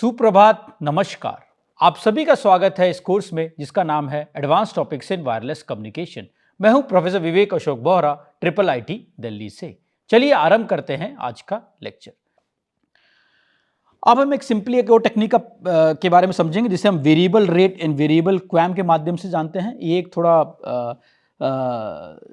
सुप्रभात, नमस्कार। आप सभी का स्वागत है इस कोर्स में जिसका नाम है advance topics in wireless communication. मैं हूं professor Vivek Ashok Bohra, triple IT Delhi से। चलिए आरंभ करते हैं आज का लेक्चर। अब हम एक सिंपली एक और टेक्निक के बारे में समझेंगे जिसे हम वेरिएबल रेट एंड वेरिएबल क्वैम के माध्यम से जानते हैं। ये एक थोड़ा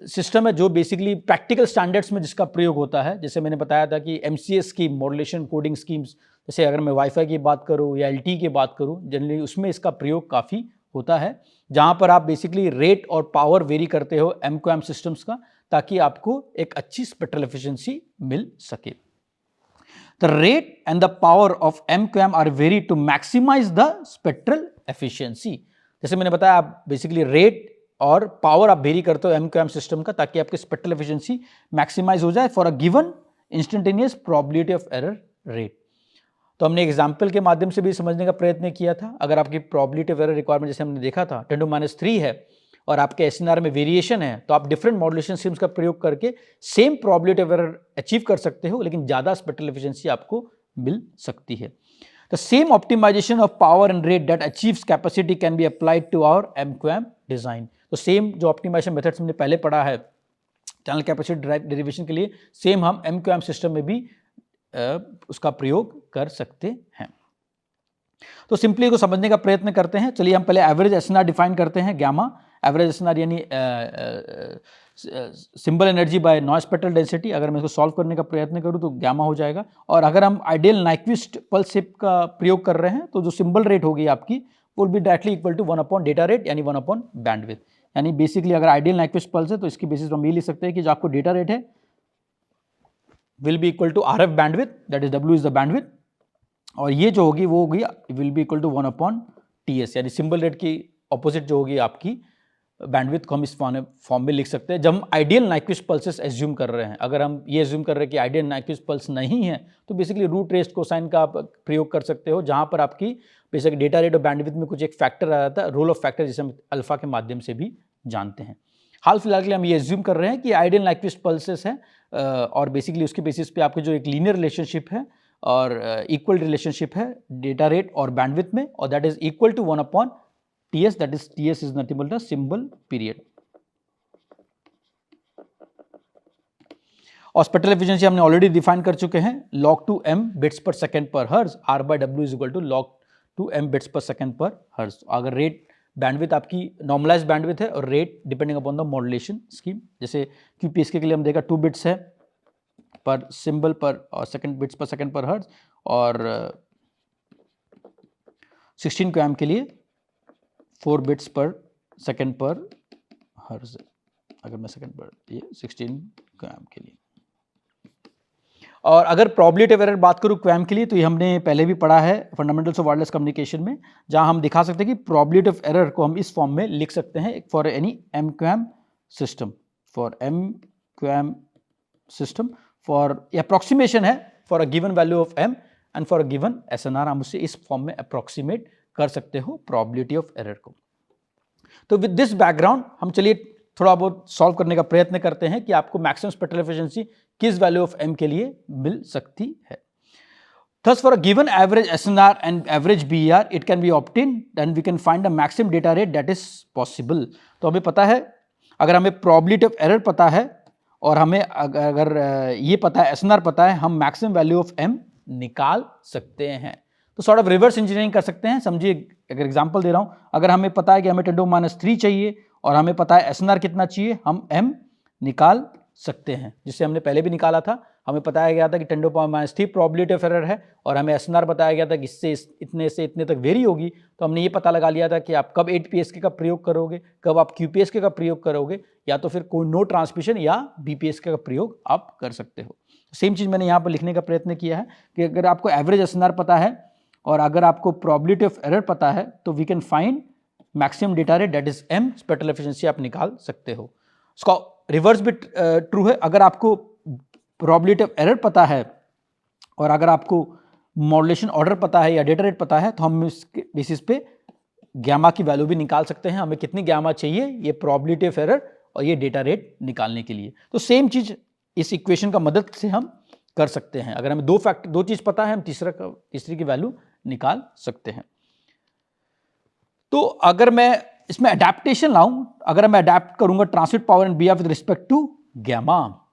सिस्टम है जो बेसिकली प्रैक्टिकल स्टैंडर्ड्स में जिसका प्रयोग होता है। जैसे मैंने बताया था कि MCS की मॉड्यूलेशन कोडिंग स्कीम्स, जैसे अगर मैं वाईफाई की बात करूं या LTE की बात करूं, जनरली उसमें इसका प्रयोग काफ़ी होता है, जहां पर आप बेसिकली रेट और पावर वेरी करते हो MQM सिस्टम्स का, ताकि आपको एक अच्छी स्पेक्ट्रल एफिशिएंसी मिल सके। The rate and the power of MQM are vary to maximize the spectral efficiency। जैसे मैंने बताया, आप बेसिकली रेट और पावर आप वेरी करते हो MQM सिस्टम का, ताकि आपकी स्पेक्ट्रल एफिशिएंसी मैक्सिमाइज हो जाए for a given instantaneous probability of error rate. तो हमने एग्जाम्पल के माध्यम से भी समझने का प्रयत्न किया था। अगर आपकी प्रोबेबिलिटी ऑफ एरर रिक्वायरमेंट जैसे हमने देखा था 10⁻³ है और आपके SNR में वेरिएशन है, तो आप डिफरेंट मॉड्यूलेशन स्कीम्स का प्रयोग करके same probability of error achieve कर सकते हो, लेकिन ज़्यादा स्पेक्ट्रल एफिशिएंसी आपको मिल सकती है। The same optimization of power and rate that achieves capacity can be applied to our MQM design. तो सेम जो ऑप्टिमाइजेशन मेथड्स हमने पहले पढ़ा है चैनल कैपेसिटी डेरिवेशन के लिए, सेम हम MQM सिस्टम में भी उसका प्रयोग कर सकते हैं। तो सिंपली को समझने का प्रयत्न करते हैं। चलिए हम पहले एवरेज SNR डिफाइन करते हैं। गैमा एवरेज SNR यानी symbol energy by noise spectral density. अगर मैं इसको सॉल्व करने का प्रयत्न करूं तो गैमा हो जाएगा। और अगर हम आइडियल नाइक्विस्ट पल्स शिफ्ट का प्रयोग कर रहे हैं तो जो सिंबल रेट होगी आपकी वो will be directly equal to 1/, data rate यानी 1/, बैंडविड्थ। यानी बेसिकली अगर आइडियल नाइक्विस्ट पल्स है तो इसकी बेसिस पर हम ये लिख सकते हैं कि जो आपको डेटा रेट है will be equal to RF bandwidth, that is W is the bandwidth, और ये जो होगी वो होगी will be equal to 1/TS, यानी सिंबल रेट की ऑपोजिट जो होगी आपकी बैंडविड्थ को हम इस फॉर्म में लिख सकते हैं जब हम आइडियल नाइक्विस्ट पल्सेस एज्यूम कर रहे हैं। अगर हम ये एज्यूम कर रहे हैं कि आइडियल नाइक्विस्ट पल्स नहीं है तो बेसिकली रूट रेस्ट कोसाइन का आप प्रयोग कर सकते हो, जहां पर आपकी बेसिक डेटा रेट और बैंडविड्थ में कुछ एक फैक्टर आ जाता है, रोल ऑफ फैक्टर, जिसे हम अल्फा के माध्यम से भी जानते हैं। हाल फिलहाल के लिए हम ये एज्यूम कर रहे हैं कि आइडियल नाइक्विस्ट पल्सेस है और बेसिकली उसके बेसिस पे आपके जो एक लीनियर रिलेशनशिप है और इक्वल रिलेशनशिप है डेटा रेट और बैंडविड्थ में, और that is equal to 1/TS, that is TS is nothing but the symbol period. और स्पेक्ट्रल एफिशिएंसी हमने ऑलरेडी डिफाइन कर चुके हैं, log2m bits per second per hertz, R/W is equal to log2m bits per second per hertz. अगर rate bandwidth आपकी normalize bandwidth है और rate depending upon the modulation scheme, जैसे QPSK के लिए हम देखा 2 बिट्स है पर सिंबल पर और second bits per second per hertz, और 16 QAM के लिए 4 bits per second per hertz. अगर मैं सेकंड पर ये 16 QAM के लिए, और अगर प्रोबेबिलिटी ऑफ एरर बात करूं QAM के लिए तो ये हमने पहले भी पढ़ा है फंडामेंटल्स ऑफ वायरलेस कम्युनिकेशन में, जहां हम दिखा सकते हैं कि प्रोबेबिलिटी ऑफ एरर को हम इस फॉर्म में लिख सकते हैं for any MQM system, for MQM system for approximation है for a given value of M and for a given SNR, हम उसे इस फॉर्म में अप्रोक्सीमेट कर सकते हो प्रोबेबिलिटी ऑफ एरर को। तो विद दिस बैकग्राउंड हम चलिए थोड़ा बहुत सॉल्व करने का प्रयत्न करते हैं कि आपको मैक्सिमम स्पेक्ट्रल एफिशिएंसी किस वैल्यू ऑफ M के लिए मिल सकती है। Thus, for a given average SNR and average BER, it can be obtained, then we can find the maximum data rate that is possible। तो हमें पता है, अगर हमें प्रोबेबिलिटी ऑफ एरर पता है और हमें अगर ये पता है SNR पता है, हम मैक्सिमम वैल्यू ऑफ M निकाल सकते हैं। तो सॉर्ट ऑफ रिवर्स इंजीनियरिंग कर सकते हैं। समझिए, अगर एग्जांपल दे रहा हूं, अगर हमें पता है कि हमें 10⁻³ चाहिए और हमें पता है SNR कितना चाहिए, हम M निकाल सकते हैं, जिससे हमने पहले भी निकाला था। हमें बताया गया था कि 10⁻³ प्रोबेबिलिटी ऑफ एरर है और हमें SNR बताया गया था कि इससे इतने से इतने तक वेरी होगी। तो हमने ये पता लगा लिया था कि आप कब 8PSK का प्रयोग करोगे, कब आप QPSK का प्रयोग करोगे, या तो फिर कोई नो ट्रांसमिशन या BPSK का प्रयोग आप कर सकते हो। सेम चीज़ मैंने यहाँ पर लिखने का प्रयत्न किया है कि अगर आपको एवरेज SNR पता है और अगर आपको प्रोबेबिलिटी ऑफ एरर पता है तो we can find maximum data rate, that is M, spectral efficiency आप निकाल सकते हो। उसका रिवर्स भी ट्रू है। अगर आपको प्रोबेबिलिटी ऑफ एरर पता है और अगर आपको मॉड्यूलेशन ऑर्डर पता है या डेटा रेट पता है, तो हम इसके बेसिस पे गैमा की वैल्यू भी निकाल सकते हैं। हमें कितनी गैमा चाहिए, ये प्रोबेबिलिटी ऑफ एरर और ये डेटा रेट निकालने के लिए। तो सेम चीज इस इक्वेशन का मदद से हम कर सकते हैं। अगर हमें दो चीज पता है, हम तीसरी की वैल्यू निकाल सकते हैं। तो अगर मैं इसमें अडेप्टेशन लाऊं, अगर मैं अडेप्ट करूंगा transmit power and BR with respect to gamma,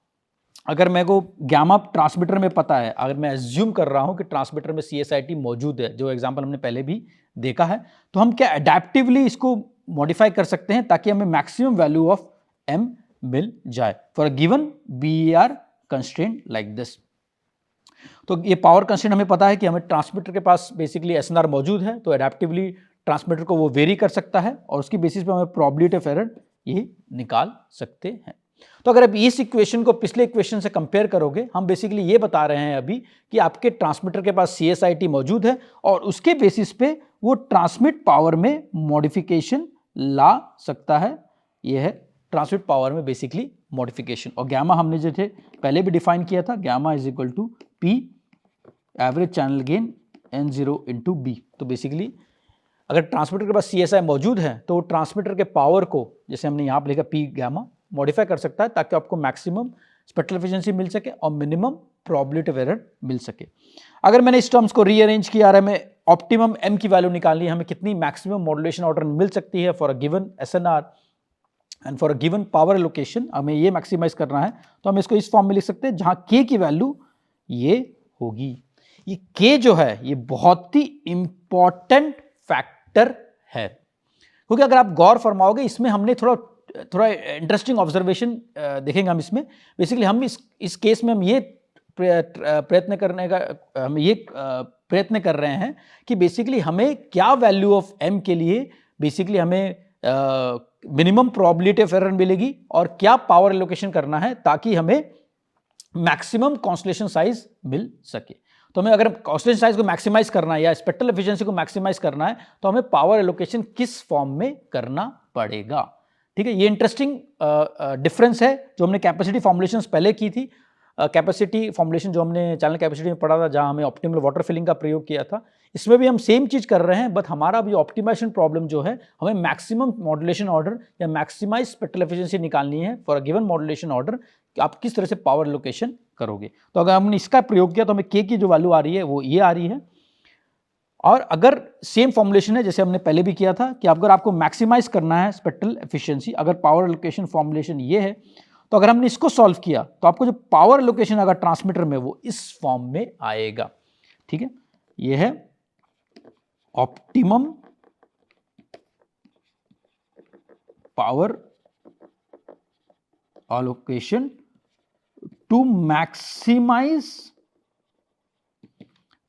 अगर मेरे को गैमा ट्रांसमीटर में पता है, अगर मैं एज्यूम कर रहा हूं कि ट्रांसमीटर में CSIT मौजूद है, जो एग्जांपल हमने पहले भी देखा है, तो हम क्या अडेप्टिवली इसको मॉडिफाई कर सकते हैं ताकि हमें मैक्सिमम वैल्यू ऑफ m मिल जाए for a given BER constraint like this. तो ये पावर कंस्ट्रेंट हमें पता है कि हमें ट्रांसमीटर के पास बेसिकली SNR मौजूद है, तो अडेप्टिवली ट्रांसमीटर को वो वेरी कर सकता है और उसकी बेसिस पे हमें प्रोबेबिलिटी ऑफ एरर ये निकाल सकते हैं। तो अगर आप इस इक्वेशन को पिछले इक्वेशन से कंपेयर करोगे, हम बेसिकली ये बता रहे हैं अभी कि आपके ट्रांसमीटर के पास CSIT मौजूद है और उसके बेसिस पे वो ट्रांसमिट पावर में मॉडिफिकेशन ला सकता है। ये है ट्रांसमिट पावर में बेसिकली मॉडिफिकेशन। और गैमा हमने जो थे पहले भी डिफाइन किया था, gamma is equal to P average channel gain N0 into B। तो बेसिकली अगर ट्रांसमीटर के पास CSI मौजूद है तो ट्रांसमीटर के पावर को, जैसे हमने यहाँ पर लिखा P गैमा, मॉडिफाई कर सकता है ताकि आपको मैक्सिमम स्पेक्ट्रल एफिशिएंसी मिल सके और मिनिमम प्रोबेबिलिटी ऑफ एरर मिल सके। अगर मैंने इस टर्म्स को रीअरेंज किया और हमें ऑप्टिमम m की वैल्यू निकालनी है, हमें कितनी मैक्सिमम मॉड्यूलेशन ऑर्डर मिल सकती है for a given SNR and for a given power location, हमें ये मैक्सिमाइज करना है, तो हम इसको इस फॉर्म में लिख सकते हैं जहां k की वैल्यू ये होगी। ये k जो है ये बहुत ही इंपॉर्टेंट फैक्टर है, क्योंकि अगर आप गौर फरमाओगे इसमें हमने थोड़ा इंटरेस्टिंग ऑब्जर्वेशन देखेंगे हम इसमें। बेसिकली हम इस केस में हम ये प्रयत्न कर रहे हैं कि बेसिकली हमें क्या वैल्यू ऑफ m के लिए बेसिकली हमें मिनिमम प्रोबेबिलिटी ऑफ एरर मिलेगी और क्या पावर एलोकेशन करना है ताकि हमें मैक्सिमम कॉन्स्टलेशन साइज मिल सके। तो हमें अगर कॉन्स्टलेशन साइज को मैक्सिमाइज करना है या स्पेक्ट्रल एफिशिएंसी को मैक्सिमाइज करना है तो हमें पावर एलोकेशन किस फॉर्म में करना पड़ेगा। ठीक है, ये इंटरेस्टिंग डिफरेंस है जो हमने कैपेसिटी फॉर्मुलेशंस पहले की थी। कैपेसिटी फॉर्मुलेशन जो हमने चैनल कैपेसिटी में पढ़ा था, जहां हमें ऑप्टिमल वाटर फिलिंग का प्रयोग किया था, इसमें भी हम सेम चीज कर रहे हैं, बट हमारा अभी ऑप्टिमाइजेशन प्रॉब्लम जो है, हमें मैक्सिमम मॉड्यूलेशन ऑर्डर या मैक्सिमाइज स्पेक्ट्रल एफिशिएंसी निकालनी है for a given modulation order कि आप किस तरह से पावर लोकेशन करोगे। तो अगर हमने इसका प्रयोग किया तो हमें k की जो वैल्यू आ रही है वो ये आ रही है। और अगर सेम फॉर्मुलेशन है जैसे हमने पहले भी किया था कि अगर आपको मैक्सिमाइज करना है स्पेक्ट्रल एफिशिएंसी, अगर पावर एलोकेशन फॉर्मुलेशन ये है, तो अगर हमने इसको सॉल्व किया तो आपको जो पावर एलोकेशन अगर ट्रांसमीटर में वो इस फॉर्म में आएगा। ठीक है, ये है optimum power allocation to maximize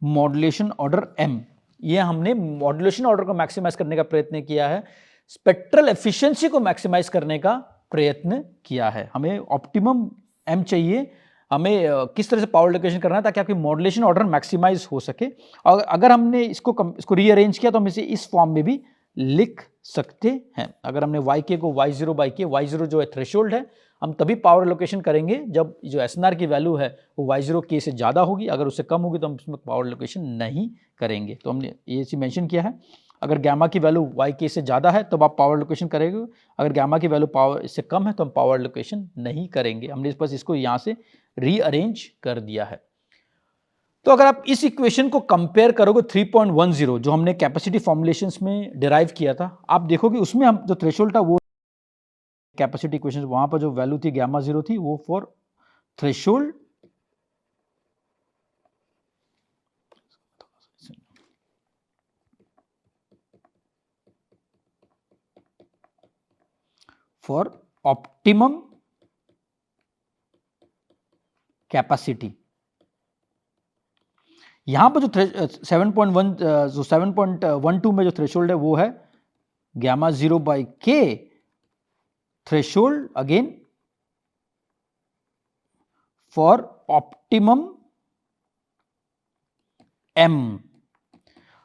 modulation order m। ये हमने मॉड्यूलेशन ऑर्डर को मैक्सिमाइज करने का प्रयत्न किया है, स्पेक्ट्रल एफिशिएंसी को मैक्सिमाइज करने का प्रयत्न किया है। हमें ऑप्टिमम m चाहिए, हमें किस तरह से पावर एलोकेशन करना है ताकि आपकी मॉड्यूलेशन ऑर्डर मैक्सिमाइज हो सके। और अगर हमने इसको रीअरेंज किया तो हम इसे इस फॉर्म में भी लिख सकते हैं। अगर हमने yk को y0/k, y0 जो है थ्रेशोल्ड है, हम तभी पावर एलोकेशन करेंगे जब जो SNR की वैल्यू है वो y0 k से ज़्यादा होगी, अगर उससे कम होगी तो हम उसमें पावर एलोकेशन नहीं करेंगे। तो हमने ये चीज़ मेंशन किया है, अगर गैमा की वैल्यू yk से ज़्यादा है तब आप पावर एलोकेशन करेंगे, अगर गैमा की वैल्यू पावर इससे कम है तो हम पावर एलोकेशन नहीं करेंगे। हमने बस इसको यहाँ से रीअरेंज कर दिया है। तो अगर आप इस इक्वेशन को कंपेयर करोगे 3.10 जो हमने कैपेसिटी फॉर्मुलेशंस में डिराइव किया था, आप देखोगे उसमें हम जो थ्रेशोल्ड था वो कैपेसिटी इक्वेशन, वहां पर जो वैल्यू थी गामा 0 थी वो for threshold for optimum capacity. यहां पर जो 7.12 में जो थ्रेशोल्ड है वो है gamma 0/k threshold again for optimum m।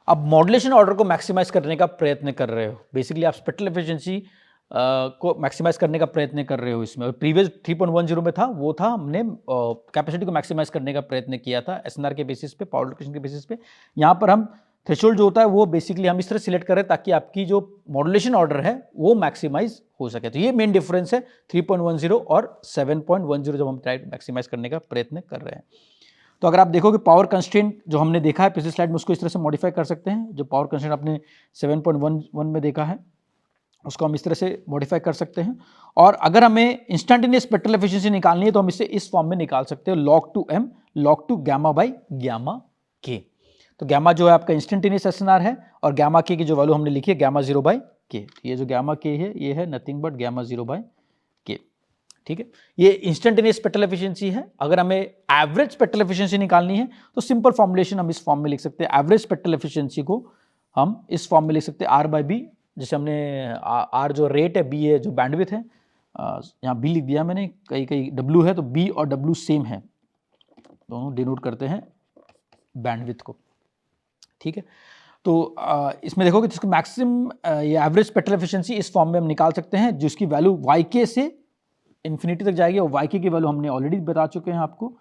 अब मॉड्यूलेशन ऑर्डर को मैक्सिमाइज करने का प्रयत्न कर रहे हो, बेसिकली आप स्पेक्ट्रल एफिशिएंसी को मैक्सिमाइज करने का प्रयत्न कर रहे हो। इसमें प्रीवियस 3.10 में था वो था हमने कैपेसिटी को मैक्सिमाइज करने का प्रयत्न किया था SNR के बेसिस पे, पावर लोकेशन के बेसिस पे। यहाँ पर हम थ्रेशोल्ड जो होता है वो बेसिकली हम इस तरह सिलेक्ट करें ताकि आपकी जो मॉड्यूलेशन ऑर्डर है वो मैक्सिमाइज हो सके। तो ये मेन डिफरेंस है 3.10 और 7.10 जब हम मैक्सिमाइज करने का प्रयत्न कर रहे हैं। तो अगर आप देखोगे पावर कंस्ट्रेंट जो हमने देखा है पिछली स्लाइड में, उसको इस तरह से मॉडिफाई कर सकते हैं। जो पावर कंस्ट्रेंट आपने 7.11 में देखा है उसको हम इस तरह से मॉडिफाई कर सकते हैं। और अगर हमें इंस्टेंटेनियस स्पेक्ट्रल एफिशिएंसी निकालनी है तो हम इसे इस फॉर्म में निकाल सकते हैं, log 2m log 2 gamma by gamma k। तो gamma जो है आपका इंस्टेंटेनियस एसएनआर है और gamma k की जो वैल्यू हमने लिखी है gamma 0 by k। ये जो gamma k है ये है nothing but gamma 0 by k, ठीक है। ये इंस्टेंटेनियस स्पेक्ट्रल एफिशिएंसी है। अगर हमें एवरेज स्पेक्ट्रल एफिशिएंसी निकालनी है तो सिंपल फॉर्मुलेशन हम इस फॉर्म में लिख सकते हैं। एवरेज स्पेक्ट्रल एफिशिएंसी को हम इस फॉर्म में लिख सकते हैं r/b, जैसे हमने r जो रेट है, b है जो बैंडविड्थ है, यहाँ b लिख दिया मैंने, कहीं कहीं w है तो b और w सेम है, दोनों डिनोट करते हैं बैंडविड्थ को, ठीक है। तो इसमें देखोगे जिसको मैक्सिमम ये एवरेज स्पेक्ट्रल एफिशिएंसी इस फॉर्म में हम निकाल सकते हैं जिसकी वैल्यू yk से इन्फिनिटी तक जाएगी और yk की वैल्यू हमने ऑलरेडी बता चुके हैं आपको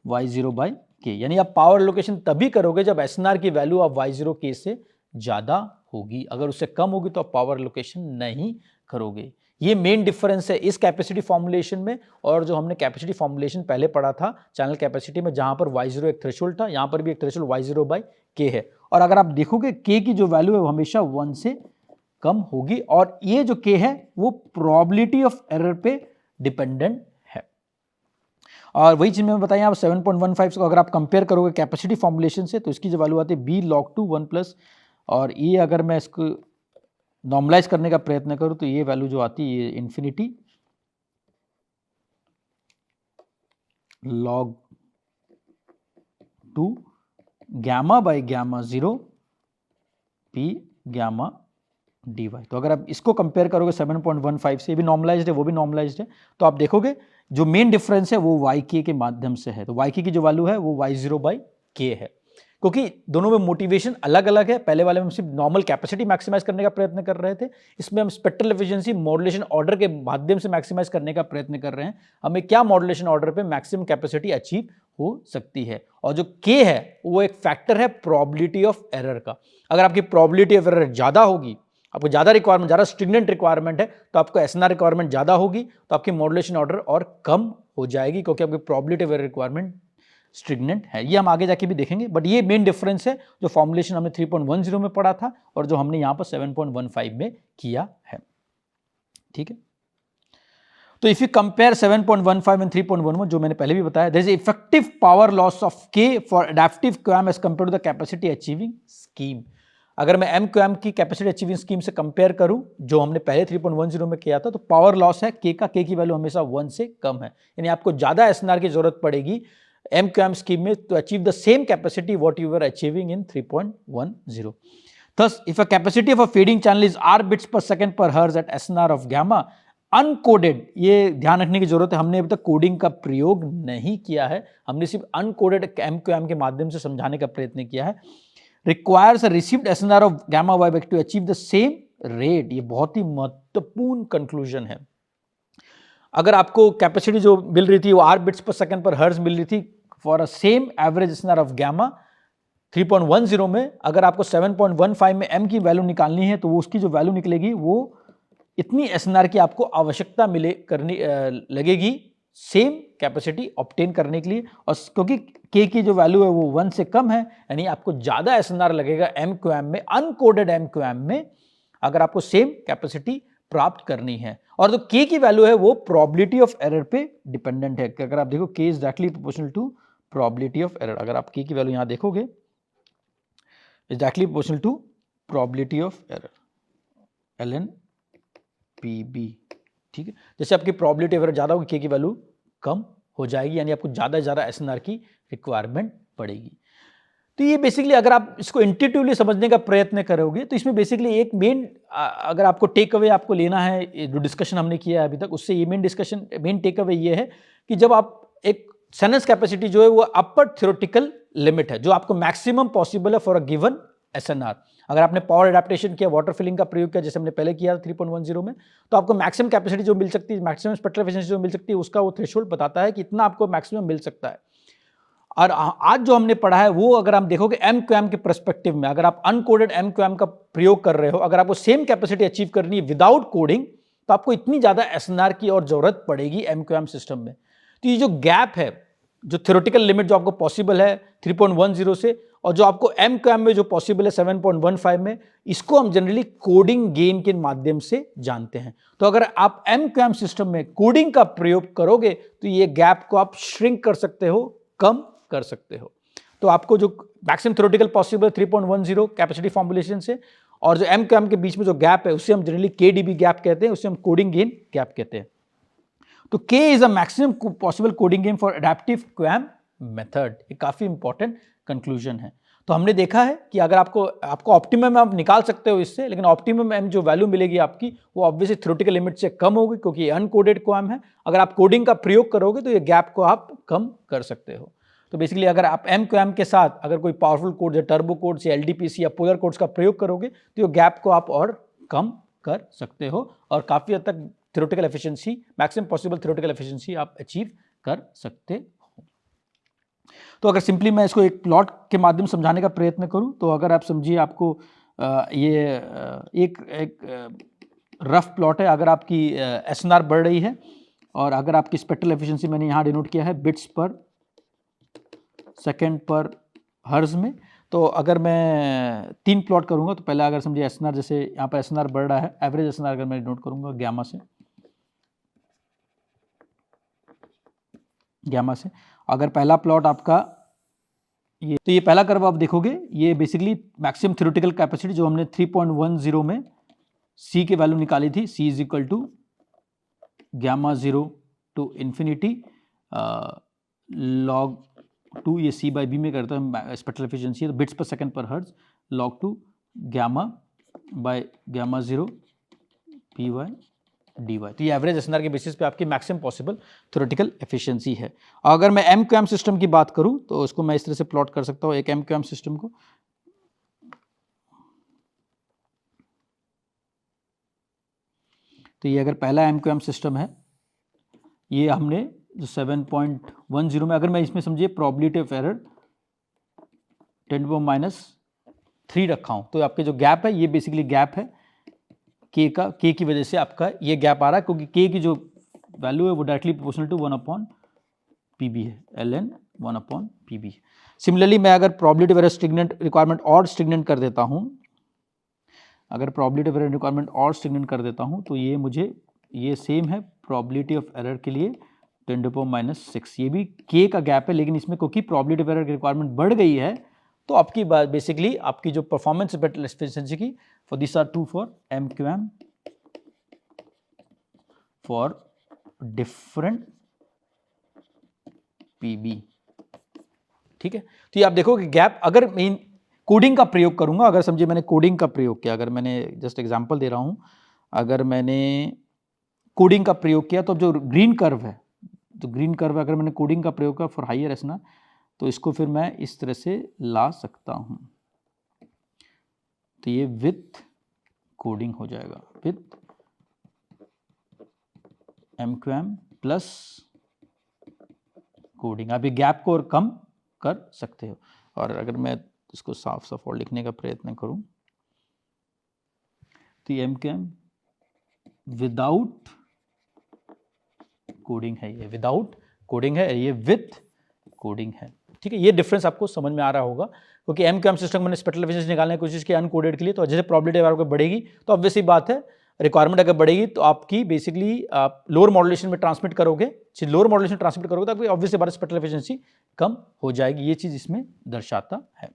y0 by k। यानी आप पावर लोकेशन तभी करोगे जब एसएनआर की वैल्यू आप y0 k से ज़्यादा होगी, अगर उससे कम होगी तो आप पावर लोकेशन नहीं करोगे। ये मेन डिफरेंस है इस कैपेसिटी फॉर्मुलेशन में और जो हमने कैपेसिटी फॉर्मुलेशन पहले पढ़ा था चैनल कैपेसिटी में, जहां पर y0 एक थ्रेशोल्ड था, यहां पर भी एक थ्रेशोल्ड y0 by k है। और अगर आप देखोगे k की जो वैल्यू है वो हमेशा 1 से कम होगी और ये जो k है वो प्रोबेबिलिटी ऑफ एरर पे डिपेंडेंट है। और वही चीज मैंने बताया, आप 7.15 को अगर आप कंपेयर करोगे कैपेसिटी फॉर्मुलेशन से तो इसकी जो वैल्यू आती है b log 2 1 प्लस, और ये अगर मैं इसको नॉर्मलाइज करने का प्रयत्न करूं तो ये वैल्यू जो आती है ये infinity log 2 gamma by gamma 0 p gamma dy। तो अगर आप इसको कंपेयर करोगे 7.15 से, ये भी नॉर्मलाइज्ड है वो भी नॉर्मलाइज्ड है, तो आप देखोगे जो मेन डिफरेंस है वो yk के माध्यम से है। तो yk की जो वैल्यू है वो y0 by k है, क्योंकि दोनों में मोटिवेशन अलग अलग है। पहले वाले में हम सिर्फ नॉर्मल कैपेसिटी मैक्सिमाइज करने का प्रयत्न कर रहे थे, इसमें हम स्पेक्ट्रल एफिशिएंसी मॉड्यूलेशन ऑर्डर के माध्यम से मैक्सिमाइज करने का प्रयत्न कर रहे हैं। हमें क्या मॉड्यूलेशन ऑर्डर पे मैक्सिमम कैपेसिटी अचीव हो सकती है, और जो k है वो एक फैक्टर है प्रोबेबिलिटी ऑफ एरर का। अगर आपकी प्रोबेबिलिटी ऑफ एरर ज्यादा होगी, आपको ज्यादा रिक्वायरमेंट, ज्यादा स्ट्रिगनेंट रिक्वायरमेंट है, तो आपको एसएनआर रिक्वायरमेंट ज्यादा होगी तो आपकी मॉड्यूलेशन ऑर्डर और कम हो जाएगी, क्योंकि आपकी प्रोबेबिलिटी ऑफ एरर रिक्वायरमेंट स्ट्रिगनेंट है। ये हम आगे जाके भी देखेंगे, बट ये मेन डिफरेंस है जो फॉर्मुलेशन हमने 3.10 में पढ़ा था और जो हमने यहां पर 7.15 में किया है, ठीक है। तो इफ यू कंपेयर 7.15 एंड 3.11, जो मैंने पहले भी बताया, there is effective power loss of k for adaptive QAM as compare to the capacity achieving scheme. अगर मैं MQAM की कैपेसिटी अचीविंग स्कीम से कंपेयर करूं जो हमने पहले 3.10 में किया था, तो पावर लॉस है k का, k की वैल्यू हमेशा 1 से कम है, यानी आपको ज्यादा एसएनआर की जरूरत पड़ेगी MQAM scheme में to achieve the same capacity what you were achieving in 3.10. Thus, if a capacity of a feeding channel is r bits per second per hertz at SNR of gamma, uncoded, ये ध्यान रखने की जरूरत है, हमने अभी तक कोडिंग का प्रयोग नहीं किया है, हमने सिर्फ अनकोडेड MQAM के माध्यम से समझाने का प्रयत्न किया है। requires a received SNR of gamma y to achieve the same rate, ये बहुत ही महत्वपूर्ण कंक्लूजन है। अगर आपको कैपेसिटी जो मिल रही थी वो r bits per second per hertz मिल रही थी for a same average SNR of gamma 3.10 में, अगर आपको 7.15 में m की वैल्यू निकालनी है तो वो उसकी जो वैल्यू निकलेगी वो इतनी एसएनआर की आपको आवश्यकता लगेगी सेम कैपेसिटी ऑब्टेन करने के लिए, और क्योंकि k की जो वैल्यू है वो 1 से कम है, यानी आपको ज्यादा एसएनआर लगेगा MQAM में, अनकोडेड MQAM में, अगर आपको सेम कैपेसिटी प्राप्त करनी है। और जो k की वैल्यू है वो प्रोबेबिलिटी ऑफ एरर पे डिपेंडेंट है। अगर आप देखो k is directly proportional to probability of error, अगर आप k की वैल्यू यहां देखोगे is directly proportional to probability of error ln pb, ठीक है। जैसे आपकी प्रोबेबिलिटी ऑफ एरर ज्यादा होगी k की वैल्यू कम हो जाएगी, यानी आपको ज्यादा एसएनआर की रिक्वायरमेंट पड़ेगी। तो ये बेसिकली अगर आप इसको इंट्यूटिवली समझने का प्रयत्न करोगे तो इसमें बेसिकली एक मेन, अगर आपको टेक अवे आपको लेना है जो डिस्कशन हमने किया है अभी तक, उससे ये मेन टेक अवे ये है कि जब आप एक सेनेंस कैपेसिटी जो है वो अपर थ्योरेटिकल लिमिट है जो आपको मैक्सिमम पॉसिबल है फॉर अ गिवन एसएनआर। अगर आपने पावर एडेप्टेशन किया, वाटर फिलिंग का प्रयोग किया जैसे हमने पहले किया 3.10 में, तो आपको मैक्सिमम कैपेसिटी जो मिल सकती है, मैक्सिमम स्पेक्ट्रल एफिशिएंसी जो मिल सकती है, उसका वो थ्रेशोल्ड बताता है कि इतना आपको मैक्सिमम मिल सकता है। और आज जो हमने पढ़ा है वो अगर आप देखोगे MQAM के पर्सपेक्टिव में, अगर आप अनकोडेड MQAM का प्रयोग कर रहे हो, अगर आपको सेम कैपेसिटी अचीव करनी है विदाउट कोडिंग, तो आपको इतनी ज्यादा एसएनआर की और जरूरत पड़ेगी MQAM सिस्टम में। तो ये जो गैप है जो थ्योरेटिकल लिमिट जो आपको पॉसिबल है 3.10 से, और जो आपको एम क्यू एम में जो पॉसिबल है 7.15 में, इसको हम जनरली कोडिंग गेन के माध्यम से जानते हैं। तो अगर आप एम क्यू एम सिस्टम में कोडिंग का प्रयोग करोगे तो ये गैप को आप श्रिंक कर सकते हो, कम कर सकते हो। तो आपको जो maximum theoretical possible 3.10 capacity formulation से और जो एम क्यू एम के बीच में जो गैप है उसे हम जनरली केडीबी गैप कहते हैं, उसे हम कोडिंग गेन गैप कहते हैं। तो K is a maximum possible coding gain for adaptive QAM method. ये काफी इंपॉर्टेंट कंक्लूजन है। तो हमने देखा है कि अगर आपको ऑप्टिमम आप निकाल सकते हो इससे, लेकिन ऑप्टिमम एम जो वैल्यू मिलेगी आपकी वो ऑब्वियसली थ्योरेटिकल लिमिट से कम होगी क्योंकि ये अनकोडेड QAM है। अगर आप कोडिंग का प्रयोग करोगे तो ये गैप को आप कम कर सकते हो। तो बेसिकली अगर आप एम QAM के साथ अगर कोई पावरफुल कोड या टर्बो कोड या LDPC या पोलर कोड्स का प्रयोग करोगे तो ये गैप को आप और कम कर सकते हो और काफी हद तक theoretical efficiency, maximum possible theoretical efficiency आप अचीव कर सकते हो। तो अगर सिंपली मैं इसको एक प्लॉट के माध्यम से समझाने का प्रयत्न करूं तो अगर आप समझिए आपको ये एक रफ प्लॉट है। अगर आपकी SNR बढ़ रही है और अगर आपकी स्पेक्ट्रल एफिशिएंसी मैंने यहाँ डिनोट किया है बिट्स पर सेकेंड पर हर्ज में, तो अगर मैं 3 प्लॉट करूंगा तो पहले अगर समझिए SNR, जैसे यहाँ पर SNR बढ़ रहा है, एवरेज SNR अगर मैं नोट करूंगा गामा से, अगर पहला प्लॉट आपका ये, तो ये पहला कर्व आप देखोगे ये बेसिकली मैक्सिमम थ्योरेटिकल कैपेसिटी जो हमने 3.10 में C की वैल्यू निकाली थी, C is equal to gamma 0 to infinity log 2, ये C बाई बी में करता है स्पेक्ट्रल एफिशिएंसी, तो bits per second per hertz log 2 gamma by gamma 0 p y d y. तो ये एवरेज SNR के बेसिस पे आपकी मैक्सिमम पॉसिबल थ्योरेटिकल एफिशिएंसी है। अगर मैं एम क्यू एम सिस्टम की बात करूं तो उसको मैं इस तरह से प्लॉट कर सकता हूं एक एम क्यू एम सिस्टम को। तो ये अगर पहला एम क्यू एम सिस्टम है, ये हमने जो 7.10 में, अगर मैं इसमें समझिए प्रोबेबिलिटी ऑफ एरर 10⁻³ रखा हूं, तो आपके जो गैप है ये बेसिकली गैप है K की वजह से आपका ये गैप आ रहा है, क्योंकि K की जो वैल्यू है वो डायरेक्टली प्रोपोर्शनल टू 1/PB है, ln 1/PB। सिमिलरली मैं अगर प्रोबेबिलिटी ऑफ एरर स्टिग्नेंट रिक्वायरमेंट और स्टिग्नेंट कर देता हूं, अगर प्रोबेबिलिटी ऑफ एरर रिक्वायरमेंट और स्टिग्नेंट कर देता हूं तो ये मुझे ये सेम है प्रोबेबिलिटी ऑफ एरर के लिए 10⁻⁶। ये भी K का गैप है, लेकिन इसमें क्योंकि प्रोबेबिलिटी ऑफ एरर की रिक्वायरमेंट बढ़ गई है तो आपकी बात बेसिकली आपकी जो परफॉर्मेंस एफिशिएंसी की for this are true for M Q M for different PB. ठीक है, तो ये आप देखो कि गैप, अगर मैं कोडिंग का प्रयोग करूंगा, अगर समझिए मैंने कोडिंग का प्रयोग किया, अगर मैंने जस्ट एग्जांपल दे रहा हूं, अगर मैंने कोडिंग का प्रयोग किया तो जो ग्रीन कर्व है, तो ग्रीन कर्व अगर मैंने कोडिंग का प्रयोग किया फॉर हायर SNR, तो इसको फिर मैं इस तरह से ला सकता हूं। तो ये विथ कोडिंग हो जाएगा, विथ MQM प्लस कोडिंग। आप ये गैप को और कम कर सकते हो। और अगर मैं इसको साफ साफ और लिखने का प्रयत्न करूं तो ये MQM विदाउट कोडिंग है, ये विदाउट कोडिंग है, ये विथ कोडिंग है। ठीक है, ये डिफरेंस आपको समझ में आ रहा होगा, क्योंकि एम क्यू एम सिस्टम मैंने स्पेक्ट्रल एफिशिएंसी निकालने की कोशिश की अनकोडेड के लिए, तो जैसे प्रोबेबिलिटी अगर बढ़ेगी तो ऑब्वियसली बात है रिक्वायरमेंट अगर बढ़ेगी तो आपकी बेसिकली आप लोअर मॉड्यूलेशन में ट्रांसमिट करोगे, लोअर मॉड्यूलेशन ट्रांसमिट करोगे तो आपकी ऑब्वियसली बात स्पेक्ट्रल एफिशिएंसी कम हो जाएगी। ये चीज इसमें दर्शाता है।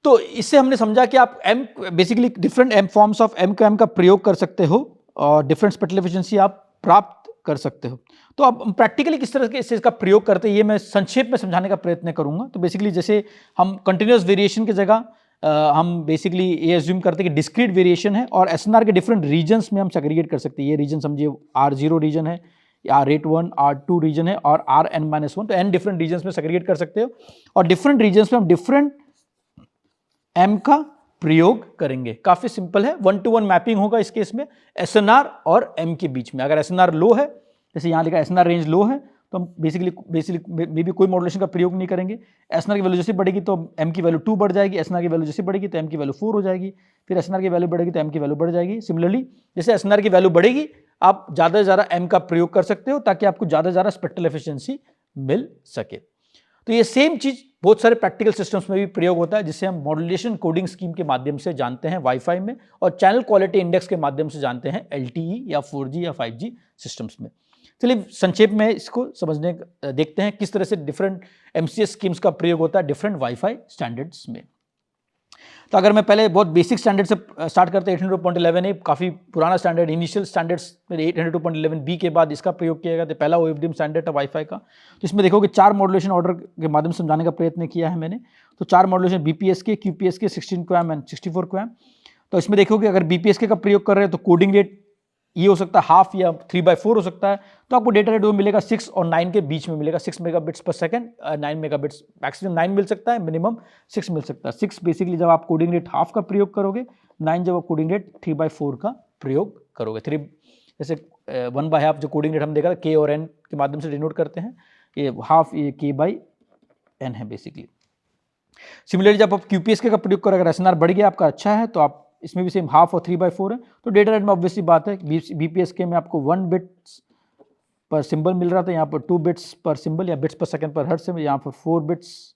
तो इससे हमने समझा कि आप basically different M forms of M Q M का प्रयोग कर सकते हो और डिफरेंट स्पेक्ट्रल एफिशिएंसी आप प्राप्त कर सकते हो। तो अब प्रैक्टिकली किस तरह से इसका प्रयोग करते हैं ये मैं संक्षेप में समझाने का प्रयत्न करूंगा। तो बेसिकली जैसे हम कंटिन्यूअस वेरिएशन की जगह हम बेसिकली ये एज्यूम करते हैं कि डिस्क्रीट वेरिएशन है और SNR के डिफरेंट रीजन्स में हम सेग्रीगेट कर सकते हैं। ये रीजन समझिए R0 रीजन है, R81 R2 रीजन है और Rn-1, तो n डिफरेंट रीजन्स में सेग्रीगेट कर सकते हो और डिफरेंट रीजन्स में हम डिफरेंट m का प्रयोग करेंगे। काफी सिंपल है, 1-to-1 मैपिंग होगा इस केस में SNR और m के बीच में। अगर SNR लो है, जैसे यहाँ लिखा SNR रेंज लो है, तो हम बेसिकली मे भी कोई मॉड्यूलेशन का प्रयोग नहीं करेंगे। SNR की वैल्यू जैसे बढ़ेगी तो m की वैल्यू 2 बढ़ जाएगी, SNR की वैल्यू जैसे बढ़ेगी तो m की वैल्यू 4 हो जाएगी, फिर SNR की वैल्यू बढ़ेगी तो m की वैल्यू बढ़ जाएगी। सिमिलरली जैसे SNR की वैल्यू बढ़ेगी आप ज़्यादा से ज़्यादा m का प्रयोग कर सकते हो ताकि आपको ज़्यादा से ज़्यादा स्पेक्ट्रल एफिशिएंसी मिल सके। तो ये सेम चीज बहुत सारे प्रैक्टिकल सिस्टम्स में भी प्रयोग होता है, जिसे हम मॉड्यूलेशन कोडिंग स्कीम के माध्यम से जानते हैं वाईफाई में, और चैनल क्वालिटी इंडेक्स के माध्यम से जानते हैं LTE या 4G या 5G सिस्टम्स में। चलिए संक्षेप में इसको समझने देखते हैं किस तरह से डिफरेंट MCS स्कीम्स का प्रयोग होता है डिफरेंट वाईफाई स्टैंडर्ड्स में। तो अगर मैं पहले बहुत बेसिक स्टैंडर्ड से स्टार्ट करते हैं, 802.11a काफ़ी पुराना स्टैंडर्ड, इनिशियल स्टैंडर्ड्स में 802.11b के बाद इसका प्रयोग किया गया था, पहला OFDM स्टैंडर्ड था वाईफाई का। तो इसमें देखो कि 4 मॉड्यूलेशन ऑर्डर के माध्यम से समझाने का प्रयत्न किया है मैंने। तो 4 modulation BPSK, QPSK, 16 QAM and 64 QAM। तो इसमें देखो कि अगर BPSK का प्रयोग कर रहे हैं तो कोडिंग रेट ये हो सकता है हाफ या 3/4 हो सकता है। तो आपको डेटा रेट वो मिलेगा 6 और 9 के बीच में मिलेगा, 6 मेगाबिट्स पर सेकंड, 9 मेगाबिट्स, मैक्सिमम 9 मिल सकता है, मिनिमम 6 मिल सकता है। 6 बेसिकली जब आप कोडिंग रेट हाफ का प्रयोग करोगे, 9 जब आप कोडिंग रेट 3/4 का प्रयोग करोगे। 3 जैसे 1/2 जो कोडिंग रेट हम देखा था K और N के माध्यम से डिनोट करते हैं, ये हाफ ये K/N है बेसिकली। सिमिलरली जब आप QPSK का प्रयोग करोगे, अगर SNR बढ़ गया आपका अच्छा है, तो आप इसमें भी सेम हाफ और 3/4 है। तो डेटा रेट में ऑब्वियसली बात है, BPSK में आपको 1 बिट्स पर सिंबल मिल रहा था, यहाँ पर 2 बिट्स पर सिंबल या bits per second per hertz से, यहाँ पर 4 बिट्स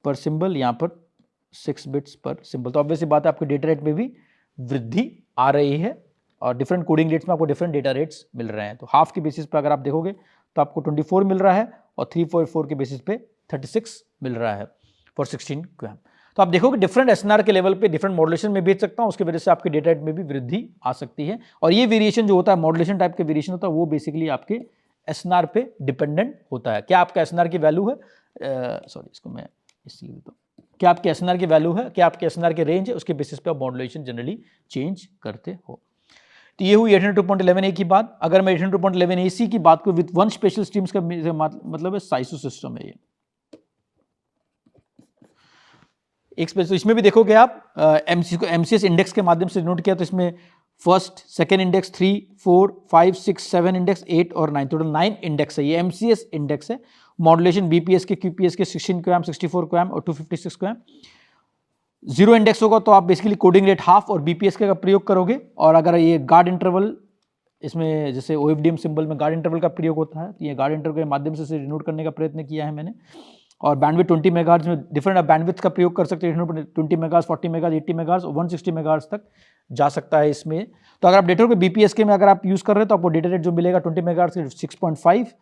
पर सिंबल, यहाँ पर 6 बिट्स पर सिंबल। तो ऑब्वियसली बात है आपके डेटा रेट में भी वृद्धि आ रही है, और डिफरेंट कोडिंग रेट्स में आपको डिफरेंट डेटा रेट्स मिल रहे हैं। तो हाफ के बेसिस पर अगर आप देखोगे तो आपको 24 मिल रहा है, और 3/4 के बेसिस पे 36 मिल रहा है फॉर 16 QAM। तो आप देखोगे डिफरेंट SNR के लेवल पे डिफरेंट मॉड्यूलेशन में भेज सकता हूँ, उसकी वजह से आपके डेटा रेट में भी वृद्धि आ सकती है। और ये वेरिएशन जो होता है, मॉड्यूलेशन टाइप के वेरिएशन होता है, वो बेसिकली आपके SNR पे डिपेंडेंट होता है। क्या आपका SNR की वैल्यू है, सॉरी इसको मैं इसलिए देता हूँ, क्या आपके SNR की वैल्यू है, क्या आपके SNR के रेंज है, उसके बेसिस पे आप मॉड्यूलेशन जनरली चेंज करते हो। तो ये हुई 802.11a की बात। अगर मैं 802.11ac की बात करूँ विद 1 स्पेशल स्ट्रीम्स का मतलब है साइसो सिस्टम है ये एक स्पेस। तो इसमें भी देखोगे आप MCS इंडेक्स के माध्यम से नोट किया, तो इसमें फर्स्ट सेकेंड इंडेक्स 3, 4, 5, 6, 7 इंडेक्स, 8 और 9, टोटल 9 इंडेक्स है। ये MCS इंडेक्स है। Modulation BPSK, QPSK, 16 QAM, 64 QAM और 256 QAM। 0 इंडेक्स होगा तो आप बेसिकली कोडिंग रेट हाफ और BPSK का प्रयोग करोगे। और अगर ये गार्ड इंटरवल, इसमें जैसे OFDM सिंबल में गार्ड इंटरवल का प्रयोग होता है, तो ये गार्ड इंटरवल के माध्यम से डिनोट करने का प्रयत्न किया है मैंने। और बैंडविड्थ 20 मेगाहर्ट्ज में डिफरेंट आप बैंडविड्थ का प्रयोग कर सकते हैं, 20 मेगाहर्ट्ज, 40 मेगाहर्ट्ज, 80 मेगाहर्ट्ज और 160 मेगाहर्ट्ज तक जा सकता है इसमें। तो अगर आप डेटा को BPSK में अगर आप यूज कर रहे हो तो आपको डेटा रेट जो मिलेगा 20 मेगाहर्ट्ज के 6.5,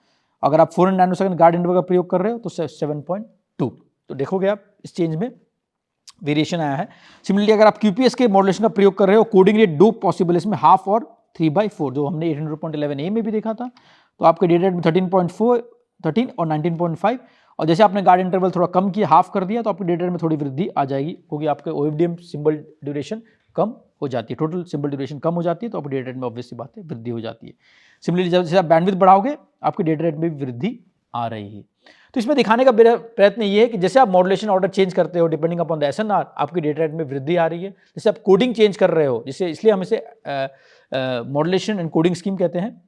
अगर आप 400 नैनोसेकंड गार्ड इंटरवल का प्रयोग कर रहे हो तो 7.2। तो देखोगे आप इस चेंज में वेरिएशन आया है। सिमिलरली अगर आप QPSK मॉड्यूलेशन का प्रयोग कर रहे हो, कोडिंग रेट 2 पॉसिबल, इसमें हाफ और 3/4 जो हमने 802.11a में भी देखा था। तो आपके डेटा रेट में 13 और 19.5, और जैसे आपने गार्ड इंटरवल थोड़ा कम किया, हाफ कर दिया, तो आपके डेटा रेट में थोड़ी वृद्धि आ जाएगी, क्योंकि आपके OFDM सिंबल ड्यूरेशन कम हो जाती है, टोटल सिंबल ड्यूरेशन कम हो जाती है, तो आपके डेटा रेट में ऑब्वियसली बात है वृद्धि हो जाती है। सिमिलरली जैसे आप बैंडविड्थ बढ़ाओगे, आपके डेटा रेट में भी वृद्धि आ रही है। तो इसमें दिखाने का मेरा प्रयत्न ये है कि जैसे आप मॉड्यूलेशन ऑर्डर चेंज करते हो डिपेंडिंग अपॉन द SNR, आपकी डेटा रेट में वृद्धि आ रही है। जैसे आप कोडिंग चेंज कर रहे हो, जिससे इसलिए हम इसे मॉड्यूलेशन एंड कोडिंग स्कीम कहते हैं।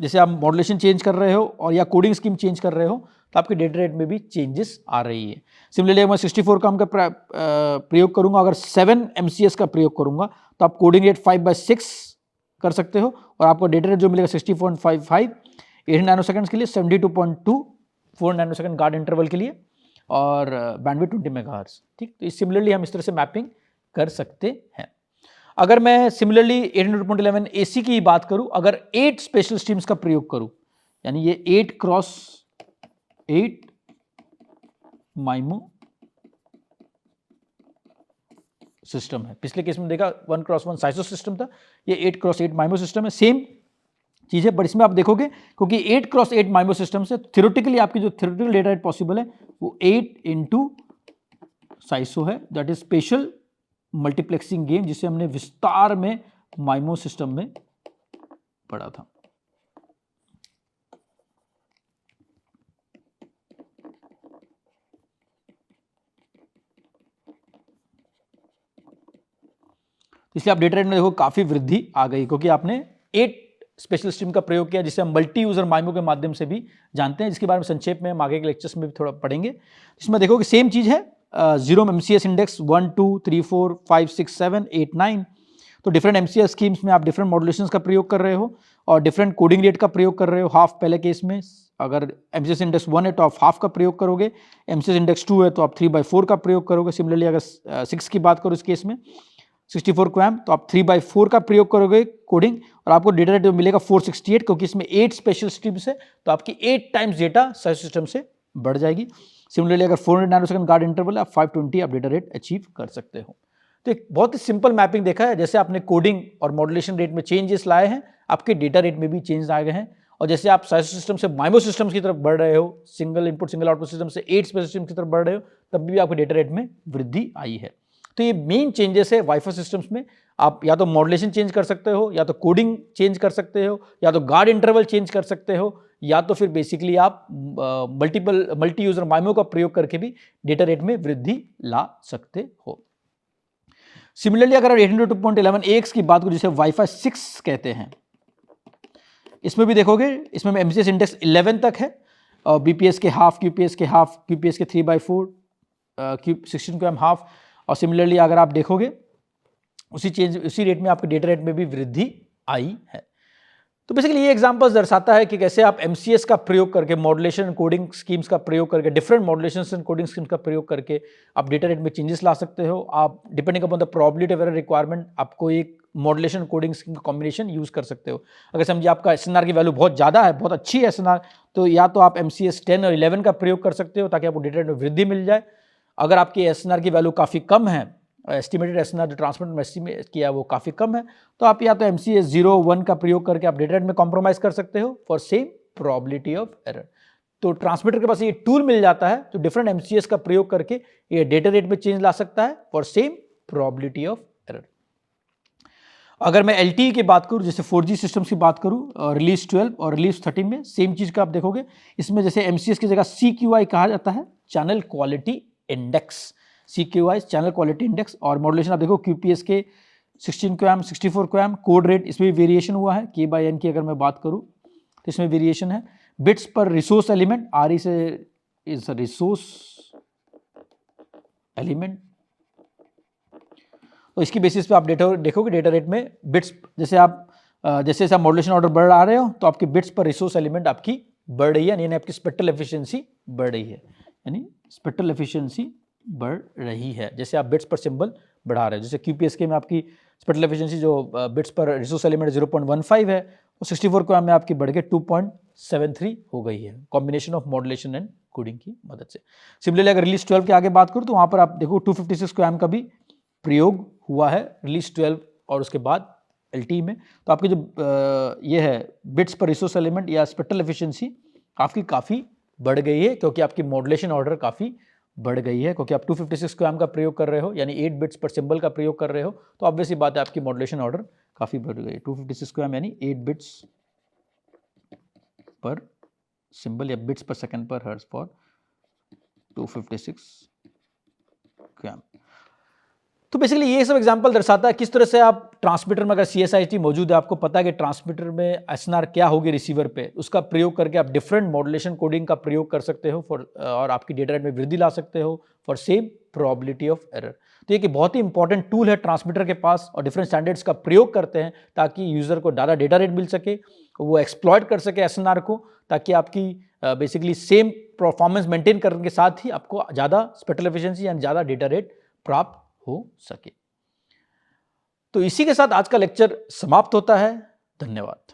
जैसे आप मॉड्यूलेशन चेंज कर रहे हो और या कोडिंग स्कीम चेंज कर रहे हो, तो आपके डेटा रेट में भी चेंजेस आ रही है। सिमिलरली मैं 64 QAM का प्रयोग करूंगा, अगर 7 MCS का प्रयोग करूंगा, तो आप कोडिंग रेट 5/6 कर सकते हो, और आपको डेटा रेट जो मिलेगा 60.55, 8 नैनोसेकंड्स के लिए, 72.2 4 नैनोसेकंड गार्ड इंटरवल के लिए, और बैंडविड्थ 20 मेगाहर्ट्ज। ठीक, तो सिमिलरली हम इस तरह से मैपिंग कर सकते हैं। अगर मैं सिमिलरली 802.11ac की बात करूं, अगर 8 स्पेशल स्ट्रीम्स का प्रयोग करूं, यानी ये 8x8 माइमो सिस्टम है। पिछले केस में देखा 1x1 साइसो सिस्टम था, ये 8x8 माइमो सिस्टम है। सेम चीज है, बट इसमें आप देखोगे क्योंकि 8x8 माइमो सिस्टम से थ्योरेटिकली आपकी जो थ्योरेटिकल डेटा रेट पॉसिबल है वो 8 इंटू साइसो है, that is special multiplexing game, जिसे हमने विस्तार में माइमो सिस्टम में पढ़ा था। इसलिए आप डेटा रेट में देखो काफी वृद्धि आ गई, क्योंकि आपने 8 स्पेशल स्ट्रीम का प्रयोग किया, जिसे हम मल्टी यूजर माइमो के माध्यम से भी जानते हैं, जिसके बारे में संक्षेप में हम आगे के लेक्चर्स में भी थोड़ा पढ़ेंगे। इसमें देखो कि सेम चीज है, 0 MCS इंडेक्स 1, 2, 3, 4, 5, 6, 7, 8, 9। तो डिफरेंट MCS स्कीम्स में आप डिफरेंट मॉड्यूलेशंस का प्रयोग कर रहे हो और डिफरेंट कोडिंग रेट का प्रयोग कर रहे हो। हाफ पहले केस में अगर MCS इंडेक्स 1 है तो आप हाफ का प्रयोग करोगे, MCS इंडेक्स 2 है तो आप 3/4 का प्रयोग करोगे। सिमिलरली अगर 6 की बात करो इस केस में 64 QAM तो आप 3/4 का प्रयोग करोगे कोडिंग और आपको डेटा रेट मिलेगा 468, क्योंकि इसमें 8 स्पेशल स्ट्रीम्स है तो आपकी 8 टाइम्स डेटा साइज सिस्टम से बढ़ जाएगी। सिमिलरली अगर 400 नैनोसेकंड गार्ड इंटरवल है आप 520 आप डेटा रेट अचीव कर सकते हो। तो एक बहुत ही सिंपल मैपिंग देखा है, जैसे आपने कोडिंग और मॉड्यूलेशन रेट में चेंजेस लाए हैं, आपके डेटा रेट में भी चेंज आ गए हैं। और जैसे आप साइज सिस्टम से माइमो सिस्टम्स की तरफ बढ़ रहे हो, single input single output system से 8 स्पेशल सिस्टम की तरफ बढ़ रहे हो, तब भी आपके डेटा रेट में वृद्धि आई है। तो ये मेन चेंजेस है वाईफाई सिस्टम्स में। आप या तो मॉड्यूलेशन चेंज कर सकते हो, या तो कोडिंग चेंज कर सकते हो, या तो गार्ड इंटरवल चेंज कर सकते हो, या तो फिर बेसिकली आप मल्टी यूजर माइमो का प्रयोग करके भी डेटा रेट में वृद्धि ला सकते हो। सिमिलरली अगर 802.11ax की बात करो, जिसे वाईफाई 6 कहते हैं, इसमें भी देखोगे इसमें MCS इंडेक्स 11 तक है और BPS के हाफ, QPS के हाफ, QPS के 3/4, 16 QAM हाफ। और सिमिलरली अगर आप देखोगे उसी रेट में आपके डेटा रेट में भी वृद्धि आई है। तो बेसिकली ये एग्जांपल्स दर्शाता है कि कैसे आप MCS का प्रयोग करके, मॉड्यूलेशन कोडिंग स्कीम्स का प्रयोग करके, different modulation and coding schemes का प्रयोग करके आप डेटा रेट में चेंजेस ला सकते हो। आप depending upon the probability of error requirement आपको एक मॉड्यूलेशन कोडिंग स्कीम का कॉम्बिनेशन यूज कर सकते हो। अगर समझिए आपका SNR की वैल्यू बहुत ज़्यादा है, बहुत अच्छी है SNR, तो या तो आप MCS 10 और 11 का प्रयोग कर सकते हो ताकि आपको डेटा रेट में वृद्धि मिल जाए। अगर आपकी SNR की वैल्यू काफ़ी कम है, एस्टिमेटेड SNR जो ट्रांसमिट में एस्टिमेट किया वो काफ़ी कम है, तो आप या तो MCS 0-1 का प्रयोग करके आप डेटा रेट में कॉम्प्रोमाइज़ कर सकते हो for same probability of error. तो ट्रांसमीटर के पास ये टूल मिल जाता है जो डिफरेंट MCS का प्रयोग करके ये डेटा रेट में चेंज ला सकता है for same probability of error. अगर मैं LTE की बात करूं, जैसे 4G सिस्टम्स की बात करूं, रिलीज 12 और रिलीज 13 में सेम चीज़ का आप देखोगे। इसमें जैसे MCS की जगह CQI कहा जाता है, channel quality index, CQI channel quality index. और मॉड्यूलेशन आप देखो QPS के 16 QAM, 64 QAM, कोड रेट इसमें भी वेरिएशन हुआ है। K/N की अगर मैं बात करूं तो इसमें वेरिएशन है। बिट्स पर रिसोर्स एलिमेंट, RE से इज रिसोर्स एलिमेंट, तो इसकी बेसिस पे आप देखोगे डेटा रेट में बिट्स, जैसे आप जैसे मॉड्यूलेशन ऑर्डर बढ़ आ रहे हो तो आपकी बिट्स पर रिसोर्स एलिमेंट आपकी बढ़ रही है, यानी आपकी स्पेक्ट्रल एफिशिएंसी बढ़ रही है, यानी स्पेक्ट्रल एफिशिएंसी बढ़ रही है जैसे आप बिट्स पर सिंबल बढ़ा रहे हो। जैसे QPSK में आपकी स्पेक्ट्रल एफिशिएंसी जो बिट्स पर रिसोर्स एलिमेंट 0.15 है, और 64 QAM में आपकी बढ़ के 2.73 हो गई है, combination of modulation and coding की मदद से। सिमिलरली अगर रिलीज 12 के आगे बात करूँ तो वहाँ पर आप देखो 256 QAM का भी प्रयोग हुआ है रिलीज 12 और उसके बाद LTE में। तो आपकी जो ये है बिट्स पर रिसोर्स एलिमेंट या स्पेक्ट्रल एफिशिएंसी आपकी काफ़ी बढ़ गई है, क्योंकि आपकी मॉड्यूलेशन ऑर्डर काफ़ी बढ़ गई है, क्योंकि आप 256 QAM का प्रयोग कर रहे हो, यानी 8 बिट्स पर सिंबल का प्रयोग कर रहे हो, तो ऑब्वियसली बात है आपकी मॉड्यूलेशन ऑर्डर काफ़ी बढ़ गई है। 256 QAM यानी 8 बिट्स पर सिंबल या bits per second per hertz for 256 QAM। तो बेसिकली ये सब एग्जांपल दर्शाता है किस तरह से आप ट्रांसमीटर में, अगर CSIT मौजूद है, आपको पता है कि ट्रांसमीटर में SNR क्या होगी रिसीवर पे, उसका प्रयोग करके आप डिफरेंट मॉड्यूलेशन कोडिंग का प्रयोग कर सकते हो और आपकी डेटा रेट में वृद्धि ला सकते हो for same probability of error. तो ये बहुत ही इंपॉर्टेंट टूल है ट्रांसमीटर के पास, और डिफरेंट स्टैंडर्ड्स का प्रयोग करते हैं ताकि यूजर को ज़्यादा डेटा रेट मिल सके, वो एक्सप्लॉयट कर सके SNR को, ताकि आपकी बेसिकली सेम परफॉर्मेंस मेंटेन करने के साथ ही आपको ज़्यादा स्पेक्ट्रल एफिशिएंसी यानी ज़्यादा डेटा रेट प्राप्त हो सके। तो इसी के साथ आज का लेक्चर समाप्त होता है। धन्यवाद।